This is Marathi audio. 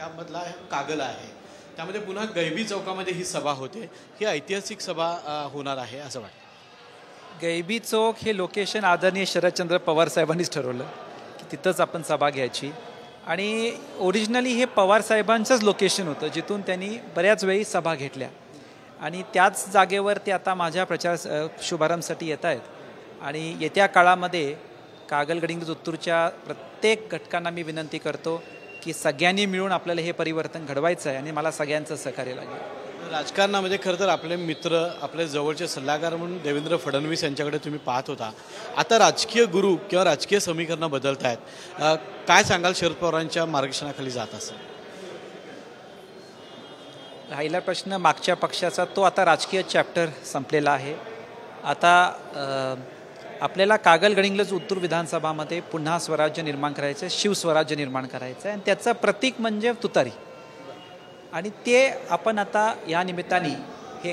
त्यामधला कागल आहे, त्यामध्ये पुन्हा गैबी चौकामध्ये ही सभा होते. ही ऐतिहासिक सभा होणार आहे असं वाटतं. गैबी चौक हे लोकेशन आदरणीय शरदचंद्र पवार साहेबांनीच ठरवलं की तिथंच आपण सभा घ्यायची. आणि ओरिजिनली हे पवार साहेबांचंच लोकेशन होतं जिथून त्यांनी बऱ्याच वेळी सभा घेतल्या आणि त्याच जागेवर ते आता माझ्या प्रचार शुभारंभासाठी येत आहेत. आणि येत्या काळामध्ये कागल गडिंग्लज उत्तूरच्या प्रत्येक घटकांना मी विनंती करतो की सगळ्यांनी मिळून आपल्याला हे परिवर्तन घडवायचं आहे आणि मला सगळ्यांचं सहकार्य लागेल. राजकारणामध्ये खरं तर आपले मित्र, आपले जवळचे सल्लागार म्हणून देवेंद्र फडणवीस यांच्याकडे तुम्ही पाहत होता. आता राजकीय गुरु किंवा राजकीय समीकरणं बदलत आहेत. काय सांगाल शरद पवारांच्या मार्गदर्शनाखाली जात असेल? राहिला प्रश्न मागच्या पक्षाचा, तो आता राजकीय चॅप्टर संपलेला आहे. आता आपल्याला कागल गडिंग्लज उत्तूर विधानसभामध्ये पुन्हा स्वराज्य निर्माण करायचं आहे, शिवस्वराज्य निर्माण करायचं आहे आणि त्याचं प्रतीक म्हणजे तुतारी. आणि ते आपण आता या निमित्ताने हे